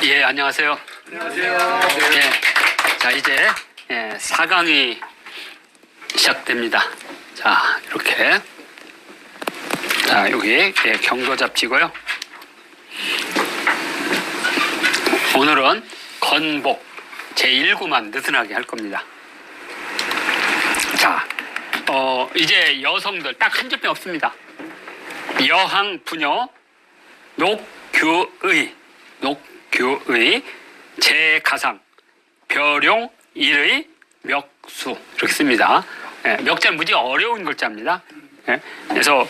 예, 안녕하세요. 안녕하세요. 예, 자, 이제 4강이 시작됩니다. 자, 이렇게. 자, 여기 경도 잡지고요. 오늘은 건복 제1구만 느슨하게 할 겁니다. 자, 이제 여성들 딱 한 줄평 없습니다. 여항, 부녀, 녹교의, 제가상, 벼룡, 일의, 멱수 이렇게 씁니다. 예, 멱자는 무지 어려운 글자입니다. 예, 그래서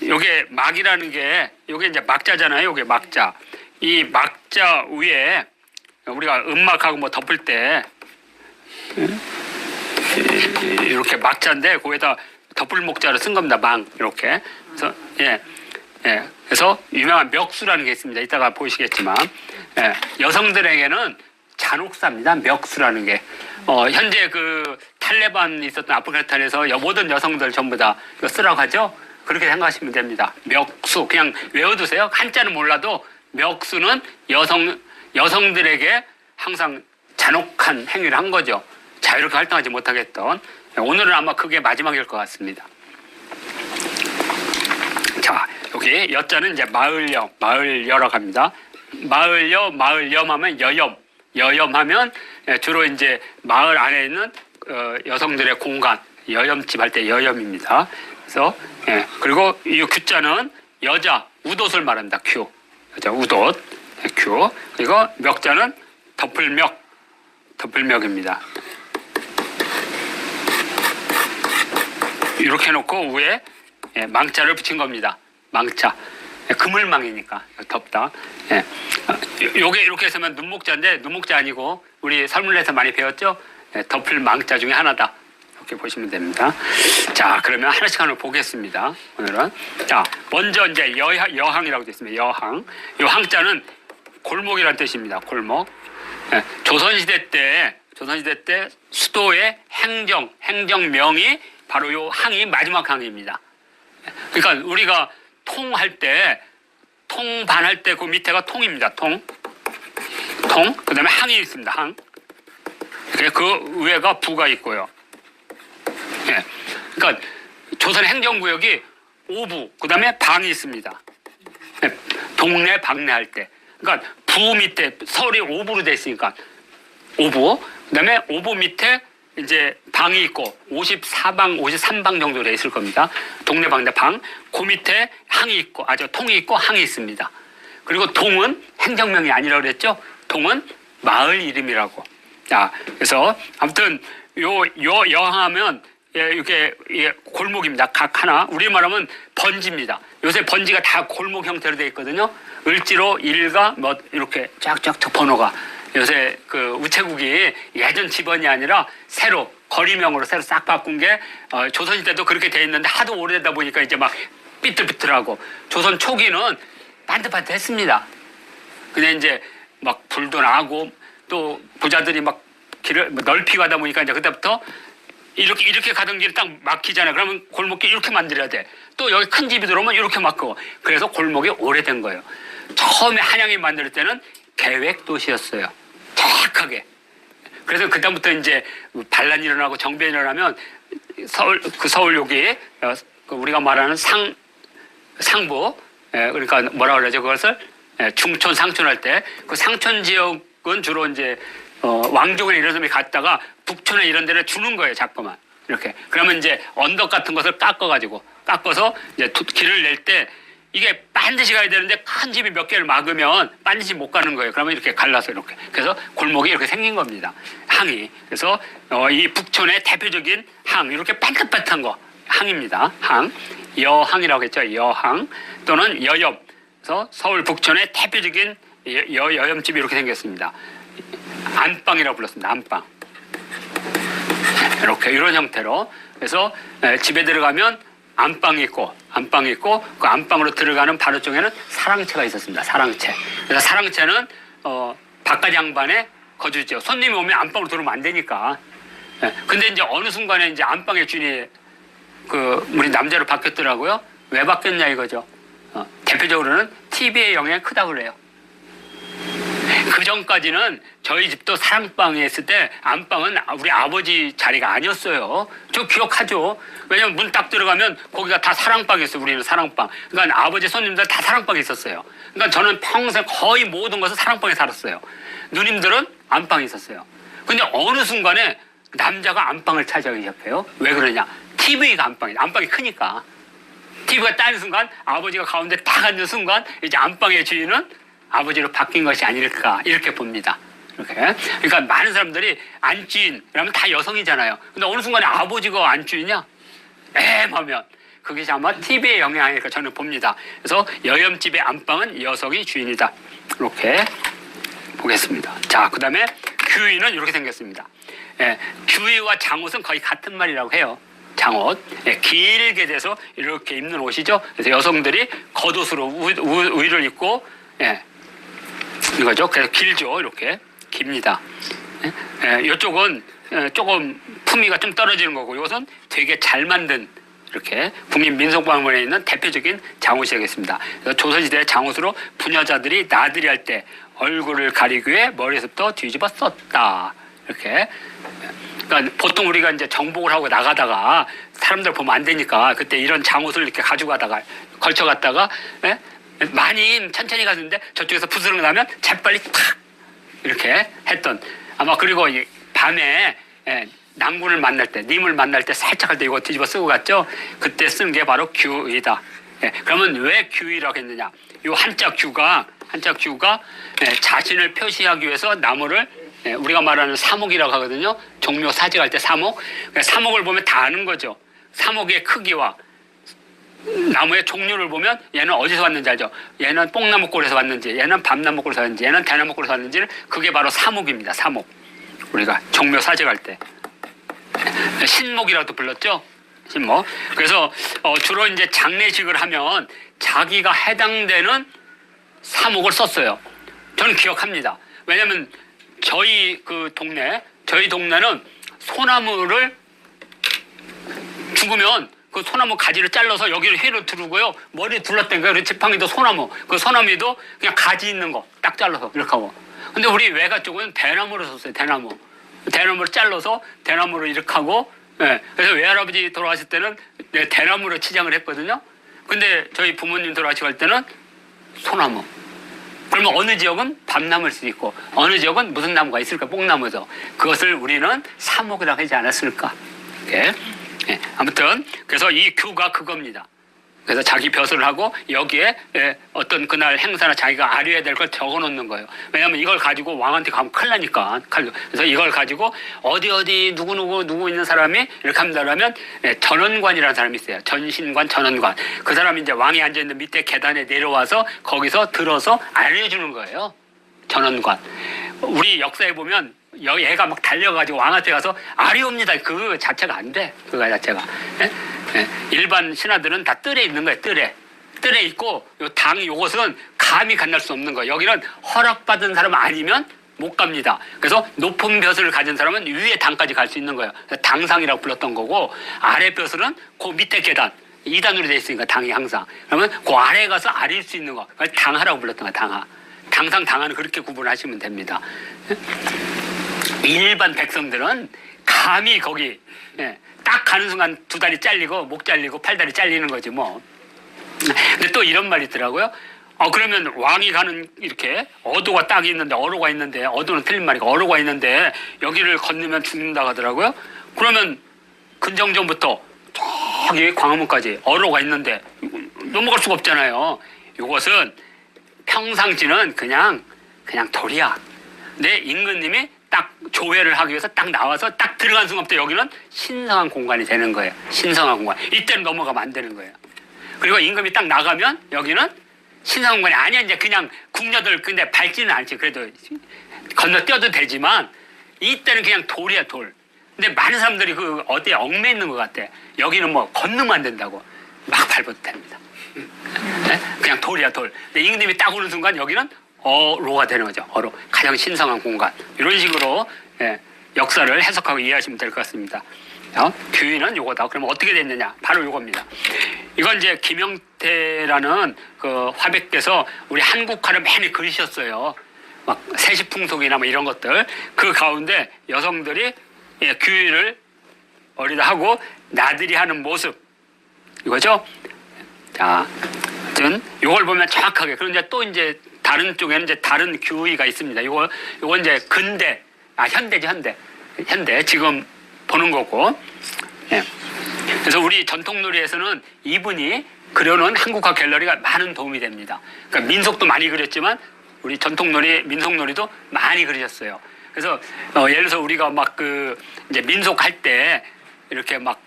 요게 막이라는 게 요게 이제 막자잖아요. 요게 막자. 이 막자 위에 우리가 음막하고 뭐 덮을 때 이렇게 막자인데 거기에다 덮을 목자로 쓴 겁니다. 망 이렇게. 그래서 그래서 유명한 멱수라는 게 있습니다. 이따가 보시겠지만 여성들에게는 잔혹사입니다. 멱수라는 게 현재 그 탈레반 있었던 아프가니스탄에서 모든 여성들 전부 다 이거 쓰라고 하죠. 그렇게 생각하시면 됩니다. 멱수 그냥 외워두세요. 한자는 몰라도 멱수는 여성들에게 항상 잔혹한 행위를 한 거죠. 자유롭게 활동하지 못하겠던. 오늘은 아마 그게 마지막일 것 같습니다. 자, 여기 여자는 이제 마을여라고 합니다. 마을염 하면 여염하면 주로 이제 마을 안에 있는 여성들의 공간, 여염집 할 때 여염입니다. 그래서 그리고 이 규자는 여자 우돛을 말합니다. 규 여자 우돛 규. 그리고 멱자는 덮을멱입니다. 이렇게 해놓고 위에 망자를 붙인 겁니다. 망자. 그물망이니까 덮다. 요게 이렇게 해서면 눈목자인데 눈목자 아니고 우리 설문에서 많이 배웠죠? 덮을 망자 중에 하나다. 이렇게 보시면 됩니다. 자, 그러면 하나씩 하나 보겠습니다. 오늘은. 자, 먼저 이제 여항이라고 되어 있습니다. 여항. 요 항자는 골목이라는 뜻입니다. 골목. 조선시대 때 수도의 행정명이 바로 요 항이 마지막 항입니다. 그러니까 우리가 통할 때, 통반할 때 그 밑에가 통입니다. 통. 그 다음에 항이 있습니다. 항. 그 위에가 부가 있고요. 그러니까 조선 행정구역이 오부, 그 다음에 방이 있습니다. 동네, 방내할 때. 그러니까 부 밑에 서울이 오부로 돼 있으니까 오부, 그 다음에 오부 밑에 이제 방이 있고 54방, 53방 정도 돼 있을 겁니다. 동네 방네 방. 그 밑에 항이 있고, 통이 있고 항이 있습니다. 그리고 동은 행정명이 아니라고 그랬죠? 동은 마을 이름이라고. 자, 그래서 아무튼 여항하면 이렇게 골목입니다. 각 하나. 우리 말하면 번지입니다. 요새 번지가 다 골목 형태로 되어 있거든요. 을지로 일가 뭐 이렇게 쫙쫙 번호가. 요새 그 우체국이 예전 지번이 아니라 새로 거리명으로 새로 싹 바꾼 게 조선시대도 그렇게 돼 있는데 하도 오래되다 보니까 이제 막 삐뚤삐뚤하고 조선 초기는 반듯반듯했습니다. 근데 이제 막 불도 나고 또 부자들이 막 길을 넓히 가다 보니까 이제 그때부터 이렇게 가던 길이 딱 막히잖아요. 그러면 골목길 이렇게 만들어야 돼. 또 여기 큰 집이 들어오면 이렇게 막고. 그래서 골목이 오래된 거예요. 처음에 한양이 만들 때는 계획도시였어요. 정확하게. 그래서 그다음부터 이제 반란이 일어나고 정변이 일어나면 서울역이 우리가 말하는 상부, 그러니까 뭐라 그러죠? 그것을 중촌, 상촌 할 때 그 상촌 지역은 주로 이제 왕족이나 이런 사람이 갔다가 북촌에 이런 데를 주는 거예요. 자꾸만 이렇게. 그러면 이제 언덕 같은 것을 깎아서 이제 길을 낼 때 이게 반드시 가야 되는데 큰 집이 몇 개를 막으면 반드시 못 가는 거예요. 그러면 이렇게 갈라서 이렇게. 그래서 골목이 이렇게 생긴 겁니다. 항이. 그래서 이 북촌의 대표적인 항, 이렇게 반듯반듯한 거 항입니다. 항. 여항이라고 했죠. 여항 또는 여염. 그래서 서울 북촌의 대표적인 여염집이 이렇게 생겼습니다. 안방이라고 불렀습니다. 안방. 이렇게 이런 형태로. 그래서 집에 들어가면 안방이 있고 그 안방으로 들어가는 바로 쪽에는 사랑채가 있었습니다. 사랑채. 그래서 사랑채는 바깥 양반의 거주지요. 손님이 오면 안방으로 들어오면 안 되니까. 근데 이제 어느 순간에 이제 안방의 주인이 우리 남자로 바뀌었더라고요. 왜 바뀌었냐 이거죠. 대표적으로는 TV의 영향이 크다고 그래요. 그 전까지는 저희 집도 사랑방에 있을 때 안방은 우리 아버지 자리가 아니었어요. 저 기억하죠. 왜냐면 문 딱 들어가면 거기가 다 사랑방이었어요. 우리는 사랑방. 그러니까 아버지 손님들 다 사랑방에 있었어요. 그러니까 저는 평생 거의 모든 것을 사랑방에 살았어요. 누님들은 안방에 있었어요. 근데 어느 순간에 남자가 안방을 차지하기 시작해요. 왜 그러냐? TV가 안방이 크니까. TV가 따는 순간 아버지가 가운데 딱 앉는 순간 이제 안방의 주인은 아버지로 바뀐 것이 아닐까 이렇게 봅니다. 이렇게. 그러니까 많은 사람들이 안주인이라면 다 여성이잖아요. 근데 어느 순간에 아버지가 안주인이냐? 하면 그게 아마 TV의 영향일까 저는 봅니다. 그래서 여염집의 안방은 여성이 주인이다. 이렇게 보겠습니다. 자, 그 다음에 규의는 이렇게 생겼습니다. 규의와 장옷은 거의 같은 말이라고 해요. 장옷. 길게 돼서 이렇게 입는 옷이죠. 그래서 여성들이 겉옷으로 위를 입고, 이거죠. 그래서 길죠. 이렇게. 깁니다. 이쪽은 조금 품위가 좀 떨어지는 거고, 이것은 되게 잘 만든 이렇게 국립민속박물관에 있는 대표적인 장옷이겠습니다. 그래서 조선시대 장옷으로 부녀자들이 나들이 할 때 얼굴을 가리기 위해 머리에서부터 뒤집어 썼다. 이렇게. 그러니까 보통 우리가 이제 정복을 하고 나가다가 사람들 보면 안 되니까 그때 이런 장옷을 이렇게 가져가다가 걸쳐갔다가 많이 천천히 가는데 저쪽에서 부스러기 나면 재빨리 탁 이렇게 했던 아마 그리고 밤에 낭군을 만날 때 님을 만날 때 살짝 할 때 이거 뒤집어 쓰고 갔죠. 그때 쓴 게 바로 규이다. 그러면 왜 규이라고 했느냐? 이 한자 규가 자신을 표시하기 위해서 나무를 우리가 말하는 사목이라고 하거든요. 종묘 사직할 때 사목. 사목을 보면 다 아는 거죠. 사목의 크기와 나무의 종류를 보면 얘는 어디서 왔는지 알죠. 얘는 뽕나무골에서 왔는지, 얘는 밤나무골에서 왔는지, 얘는 대나무골에서 왔는지를 그게 바로 사목입니다. 사목. 우리가 종묘 사직할 때 신목이라도 불렀죠. 신목. 그래서 주로 이제 장례식을 하면 자기가 해당되는 사목을 썼어요. 저는 기억합니다. 왜냐하면 저희 동네는 소나무를 죽으면 그 소나무 가지를 잘라서 여기를 회로 두르고요. 머리에 둘렀던 거예요. 지팡이도 소나무. 그 소나무에도 그냥 가지 있는 거 딱 잘라서 이렇게 하고. 근데 우리 외가 쪽은 대나무를 썼어요. 대나무. 대나무를 잘라서 대나무를 이렇게 하고. 그래서 외할아버지 돌아가실 때는 대나무로 치장을 했거든요. 근데 저희 부모님 돌아가실 때는 소나무. 그러면 어느 지역은 밤나무일 수도 있고 어느 지역은 무슨 나무가 있을까? 뽕나무죠. 그것을 우리는 사목이라고 하지 않았을까? 이렇게. 아무튼 그래서 이 규가 그겁니다. 그래서 자기 벼슬을 하고 여기에 어떤 그날 행사나 자기가 아뢰야 될 걸 적어놓는 거예요. 왜냐하면 이걸 가지고 왕한테 가면 큰일 나니까. 그래서 이걸 가지고 어디 누구 있는 사람이 이렇게 합니다. 그러면 전원관이라는 사람이 있어요. 전신관, 전원관. 그 사람이 이제 왕이 앉아있는 밑에 계단에 내려와서 거기서 들어서 알려주는 거예요. 전원관. 우리 역사에 보면 얘가 막 달려가지고 왕한테 가서 아뢰옵니다. 그 자체가 안 돼. 그거 자체가. 일반 신하들은 다 뜰에 있는 거예요. 뜰에 있고 요것은 감히 간날 수 없는 거예요. 여기는 허락받은 사람 아니면 못 갑니다. 그래서 높은 벼슬을 가진 사람은 위에 당까지 갈 수 있는 거예요. 당상이라고 불렀던 거고 아래 벼슬은 그 밑에 계단 2단으로 돼 있으니까 당이 항상. 그러면 그 아래에 가서 아릴 수 있는 거. 그걸 당하라고 불렀던 거예요. 당하. 당상 당하는 그렇게 구분하시면 됩니다. 일반 백성들은 감히 거기 딱 가는 순간 두 다리 잘리고 목 잘리고 팔다리 잘리는 거지 뭐. 근데 또 이런 말이 있더라고요. 그러면 왕이 가는 이렇게 어도가 딱 있는데 어로가 있는데 어도는 틀린 말이고 어로가 있는데 여기를 건너면 죽는다고 하더라고요. 그러면 근정전부터 저기 광화문까지 어로가 있는데 넘어갈 수가 없잖아요. 이것은 평상시는 그냥 돌이야. 내 임금님이 딱 조회를 하기 위해서 딱 나와서 딱 들어간 순간부터 여기는 신성한 공간이 되는 거예요. 신성한 공간. 이때는 넘어가면 안 되는 거예요. 그리고 임금이 딱 나가면 여기는 신성한 공간이 아니야. 이제 그냥 궁녀들 근데 밟지는 않지. 그래도 건너뛰어도 되지만 이때는 그냥 돌이야 돌. 근데 많은 사람들이 그 어디에 얽매 있는 것 같아. 여기는 뭐 건너면 안 된다고. 막 밟아도 됩니다. 그냥 돌이야 돌. 근데 임금님이 딱 오는 순간 여기는 어로가 되는 거죠. 어로. 가장 신성한 공간. 이런 식으로 역사를 해석하고 이해하시면 될 것 같습니다. 규의는 요거다. 그러면 어떻게 됐느냐? 바로 요겁니다. 이건 이제 김영태라는 그 화백께서 우리 한국화를 많이 그리셨어요. 막 세시풍속이나 뭐 이런 것들 그 가운데 여성들이 규율을 어리다 하고 나들이 하는 모습 이거죠. 자, 하여튼 이걸 보면 정확하게 그런데 또 이제 다른 쪽에는 이제 다른 규의가 있습니다. 이거 이제 근대 현대지 현대 지금 보는 거고. 예. 그래서 우리 전통놀이에서는 이분이 그려놓은 한국화 갤러리가 많은 도움이 됩니다. 그러니까 민속도 많이 그렸지만 우리 전통놀이, 민속놀이도 많이 그리셨어요. 그래서 예를 들어서 우리가 막 이제 민속 할 때 이렇게 막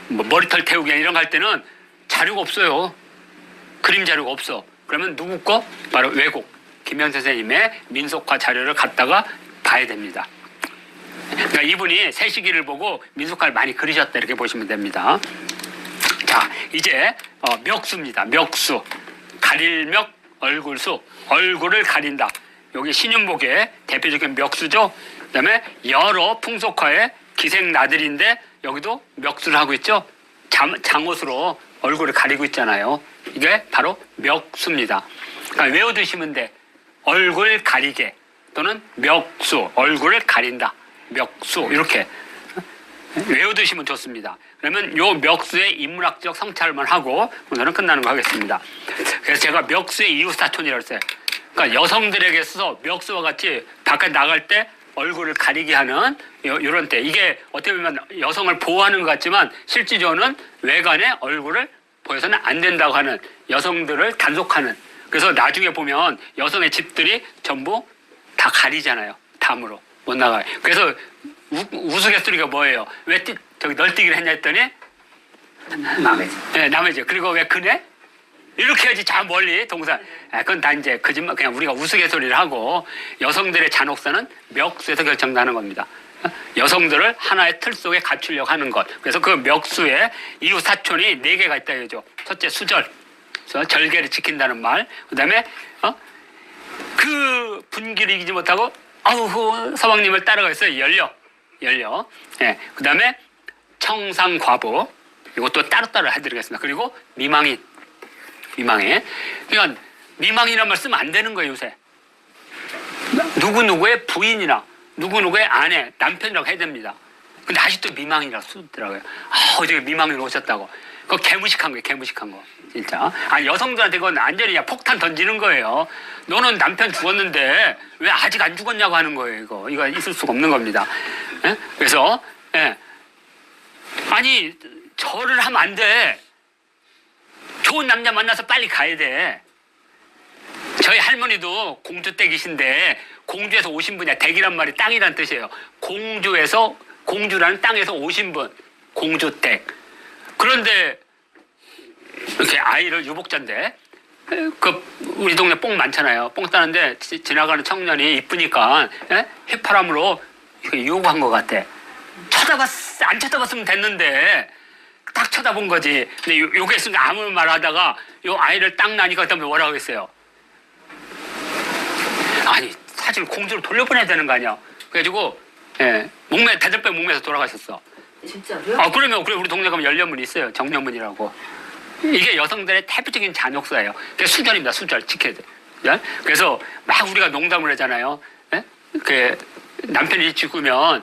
뭐 머리털 태우기 이런 거 할 때는 자료가 없어요. 그림 자료가 없어. 그러면 누구 거? 바로 왜곡 김현 선생님의 민속화 자료를 갖다가 봐야 됩니다. 그러니까 이분이 새시기를 보고 민속화를 많이 그리셨다 이렇게 보시면 됩니다. 자, 이제 멱수입니다. 멱수. 가릴 멱, 얼굴수. 얼굴을 가린다. 여기 신윤복의 대표적인 멱수죠. 그 다음에 여러 풍속화의 기생나들인데 여기도 멱수를 하고 있죠. 장옷으로 얼굴을 가리고 있잖아요. 이게 바로 멱수입니다. 그러니까 외워두시면 돼. 얼굴 가리개 또는 멱수. 얼굴을 가린다. 멱수 이렇게 외워두시면 좋습니다. 그러면 요 멱수의 인문학적 성찰만 하고 오늘은 끝나는 거 하겠습니다. 그래서 제가 멱수의 이웃사촌이라고 했어요. 그러니까 여성들에게 있어서 멱수와 같이 바깥 나갈 때 얼굴을 가리게 하는 이런 때 이게 어떻게 보면 여성을 보호하는 것 같지만 실질적으로는 외관에 얼굴을 보여서는 안 된다고 하는 여성들을 단속하는 그래서 나중에 보면 여성의 집들이 전부 다 가리잖아요. 담으로 못 나가요. 그래서 우스갯소리가 뭐예요? 왜 저기 널뛰기를 했냐 했더니 남의 집. 네, 남의 집. 그리고 왜 그네? 이렇게 해야지 저 멀리 동산. 그건 다 이제 거짓말 그냥 우리가 우스갯소리를 하고 여성들의 잔혹사는 멱수에서 결정나는 겁니다. 여성들을 하나의 틀 속에 갖추려고 하는 것. 그래서 그 멱수에 이웃 사촌이 4개가 있다 이거죠. 첫째 수절. 절개를 지킨다는 말. 그다음에 그 분기를 이기지 못하고 서방님을 따라가서 열려. 예. 그다음에 청상과부. 이것도 따로따로 해드리겠습니다. 그리고 미망인. 그러니까 미망이란 말 쓰면 안 되는 거예요 요새. 누구누구의 부인이나 누구누구의 아내, 남편이라고 해야 됩니다. 근데 아직도 미망이라고 쓰더라고요. 어제 미망인 오셨다고. 그거 개무식한 거예요. 개무식한 거. 진짜. 여성들한테 그건 완전히 폭탄 던지는 거예요. 너는 남편 죽었는데 왜 아직 안 죽었냐고 하는 거예요. 이거 있을 수가 없는 겁니다. 예? 그래서 아니 절을 하면 안 돼. 좋은 남자 만나서 빨리 가야 돼. 저희 할머니도 공주댁이신데 공주에서 오신 분이야. 댁이란 말이 땅이란 뜻이에요. 공주라는 땅에서 오신 분. 공주댁. 그런데 이렇게 아이를 유복자인데 우리 동네 뽕 많잖아요. 뽕 따는데 지나가는 청년이 이쁘니까 휘파람으로 유혹한 것 같아. 안 쳐다봤으면 됐는데 딱 쳐다본 거지. 근데 요게 있으니까 아무 말 하다가 요 아이를 딱 나니까 그다음에 뭐라고 했어요? 아니 사실 공주로 돌려보내야 되는 거 아니야. 그래가지고 대접배 목매에서 돌아가셨어. 진짜로요? 그러면 우리 동네 가면 연례문이 있어요. 정례문이라고. 이게 여성들의 대표적인 잔혹사예요. 그게 수절입니다. 수절 지켜야 돼. 네? 그래서 막 우리가 농담을 하잖아요. 그 남편이 죽으면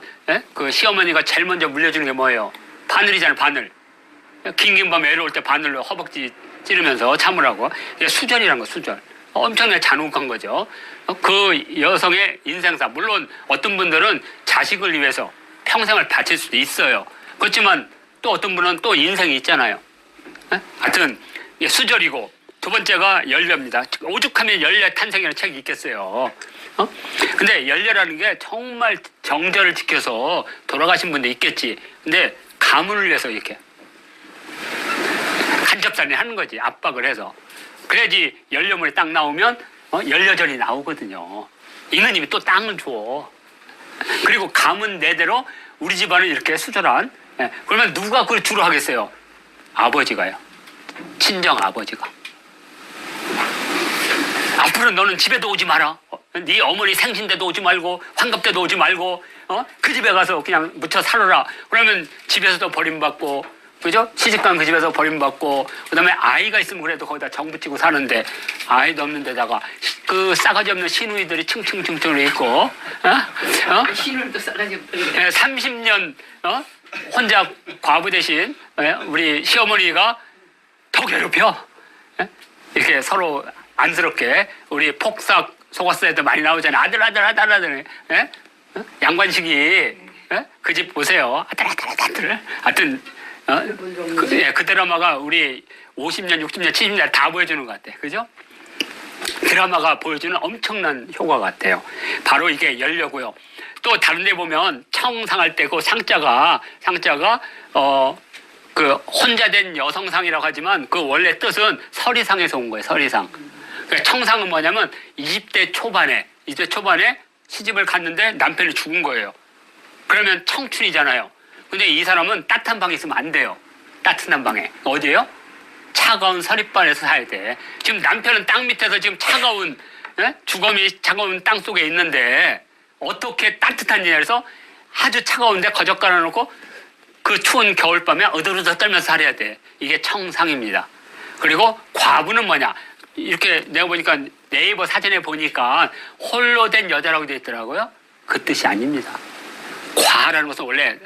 그 시어머니가 제일 먼저 물려주는 게 뭐예요? 바늘이잖아요. 바늘. 긴 밤에 외로울 때 바늘로 허벅지 찌르면서 참으라고. 이게 수절이란 거 수절. 엄청나게 잔혹한 거죠. 그 여성의 인생사. 물론 어떤 분들은 자식을 위해서 평생을 바칠 수도 있어요. 그렇지만 또 어떤 분은 또 인생이 있잖아요. 하여튼 수절이고 두 번째가 연례입니다. 오죽하면 연례 탄생이라는 책이 있겠어요. 근데 연례라는 게 정말 정절을 지켜서 돌아가신 분도 있겠지. 근데 가문을 위해서 이렇게 간접살인 하는 거지. 압박을 해서. 그래야지 연례문이 딱 나오면 연례전이 나오거든요. 임금님이 또 땅을 줘. 그리고 가문 내대로 우리 집안은 이렇게 수절한. 그러면 누가 그걸 주로 하겠어요? 아버지가요. 친정 아버지가. 앞으로 너는 집에도 오지 마라. 네 어머니 생신 때도 오지 말고 환갑 때도 오지 말고 그 집에 가서 그냥 묻혀 살아라. 그러면 집에서도 버림받고 그죠? 시집간 그 집에서 버림받고, 그 다음에 아이가 있으면 그래도 거기다 정 붙이고 사는데, 아이도 없는 데다가, 그 싸가지 없는 시누이들이 층층층층 있고, 신을도 싸가지 없고. 30년, 혼자 과부 대신, 우리 시어머니가 더 괴롭혀. 이렇게 서로 안쓰럽게, 우리 폭삭 속았어에도 많이 나오잖아요. 아들. 양관식이, 그 집 보세요. 아들. 하여튼, 그 드라마가 우리 50년, 60년, 70년 다 보여주는 것 같아. 그죠? 드라마가 보여주는 엄청난 효과 같아요. 바로 이게 열려고요. 또 다른 데 보면 청상할 때 그 상자가, 그 혼자 된 여성상이라고 하지만 그 원래 뜻은 서리상에서 온 거예요. 서리상. 그러니까 청상은 뭐냐면 20대 초반에 시집을 갔는데 남편이 죽은 거예요. 그러면 청춘이잖아요. 근데 이 사람은 따뜻한 방에 있으면 안 돼요. 따뜻한 방에. 어디에요? 차가운 서리반에서 살아야 돼. 지금 남편은 땅 밑에서 지금 차가운, 주검이 차가운 땅 속에 있는데 어떻게 따뜻한 일에서 아주 차가운데 거적 깔아놓고 그 추운 겨울밤에 어들어들 떨면서 살아야 돼. 이게 청상입니다. 그리고 과부는 뭐냐? 이렇게 내가 보니까 네이버 사전에 보니까 홀로 된 여자라고 되어 있더라고요. 그 뜻이 아닙니다. 과라는 것은 원래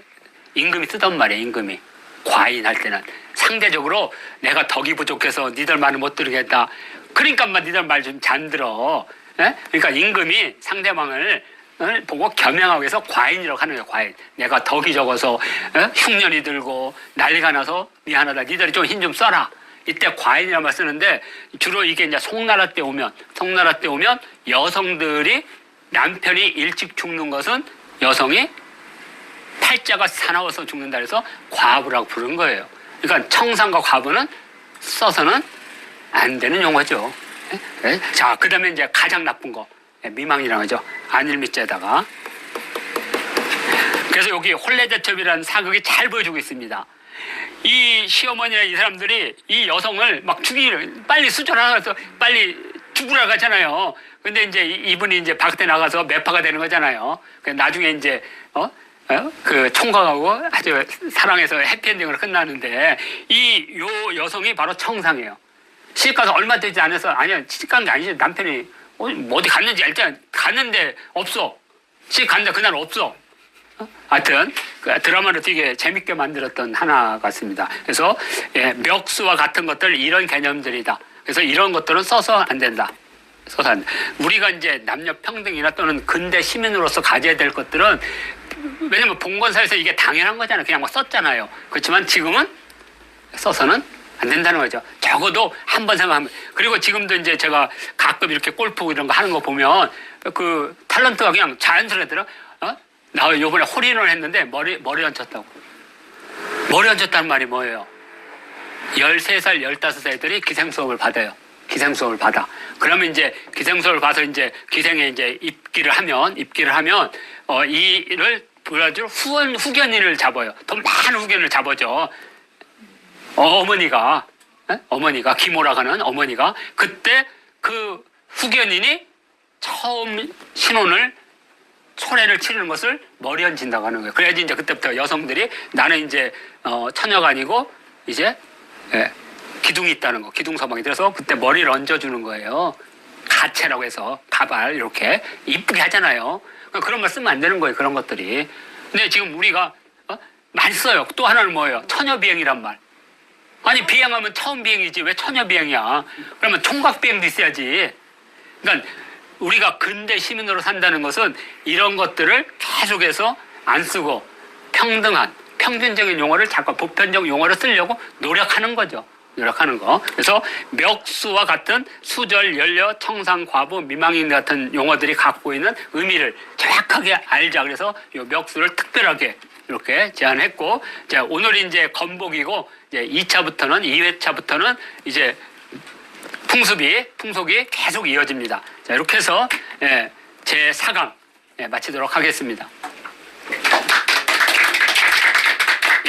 임금이 쓰던 말이에요. 임금이. 과인 할 때는 상대적으로 내가 덕이 부족해서 니들 말을 못 들으겠다. 그러니까 니들 말 좀 잘 들어. 그러니까 임금이 상대방을 보고 겸양하기 위해서 과인이라고 하는 거예요. 과인. 내가 덕이 적어서 흉년이 들고 난리가 나서 미안하다. 니들이 좀 힘 좀 써라. 이때 과인이라는 말 쓰는데 주로 이게 이제 송나라 때 오면 여성들이 남편이 일찍 죽는 것은 여성이 팔자가 사나워서 죽는다 해서 과부라고 부른 거예요. 그러니까 청상과 과부는 써서는 안 되는 용어죠. 자, 그 다음에 이제 가장 나쁜 거. 미망이라고 하죠. 안일미자에다가. 그래서 여기 혼례대첩이라는 사극이 잘 보여주고 있습니다. 이 시어머니나 이 사람들이 이 여성을 막 빨리 수절하면서 빨리 죽으라 가잖아요. 근데 이제 이분이 이제 밖에 나가서 매파가 되는 거잖아요. 나중에 이제, 그 총각하고 아주 사랑해서 해피엔딩으로 끝나는데 요 여성이 바로 청상이에요. 시집가서 얼마 되지 않아서 아니야 시집간 게 아니지 남편이 어디 갔는지 일단 갔는데 없어. 시집 갔는데 그날 없어. 하여튼 그 드라마를 되게 재밌게 만들었던 하나 같습니다. 그래서 멱수와 같은 것들 이런 개념들이다. 그래서 이런 것들은 써서 안 된다. 써서 안 돼. 우리가 이제 남녀 평등이나 또는 근대 시민으로서 가져야 될 것들은 왜냐면 봉건사에서 이게 당연한 거잖아요. 그냥 막 썼잖아요. 그렇지만 지금은 써서는 안 된다는 거죠. 적어도 한 번 생각하면. 그리고 지금도 이제 제가 가끔 이렇게 골프 이런 거 하는 거 보면 그 탤런트가 그냥 자연스럽게 나 요번에 홀인원을 했는데 머리 얹혔다고. 머리 얹혔다는 말이 뭐예요? 13살, 15살 애들이 기생수업을 받아요. 기생수업을 받아. 그러면 이제 기생수업을 봐서 이제 기생에 이제 입기를 하면 이를 보여줄 후견인을 잡아요. 더 많은 후견을 잡아줘. 어머니가 김오라고 하는 어머니가 그때 그 후견인이 처음 신혼을 초례를 치르는 것을 머리 얹힌다고 하는 거예요. 그래야지 이제 그때부터 여성들이 나는 이제 처녀가 아니고 이제 기둥이 있다는 거, 기둥서방이 들어서 그때 머리를 얹어주는 거예요. 가채라고 해서 가발 이렇게 이쁘게 하잖아요. 그런 말 쓰면 안 되는 거예요. 그런 것들이. 근데 지금 우리가 많이 써요. 또 하나는 뭐예요? 처녀비행이란 말. 아니 비행하면 처음 비행이지 왜 처녀비행이야? 그러면 총각비행도 있어야지. 그러니까 우리가 근대 시민으로 산다는 것은 이런 것들을 계속해서 안 쓰고 평등한 평균적인 용어를 자꾸 보편적 용어를 쓰려고 노력하는 거죠. 노력하는 거. 그래서 멱수와 같은 수절, 연려, 청상, 과부, 미망인 같은 용어들이 갖고 있는 의미를 정확하게 알자. 그래서 이 멱수를 특별하게 이렇게 제안했고, 자, 오늘이 이제 건복이고, 이제 2차부터는, 2회차부터는 이제 풍속이 계속 이어집니다. 자, 이렇게 해서 제 4강 마치도록 하겠습니다.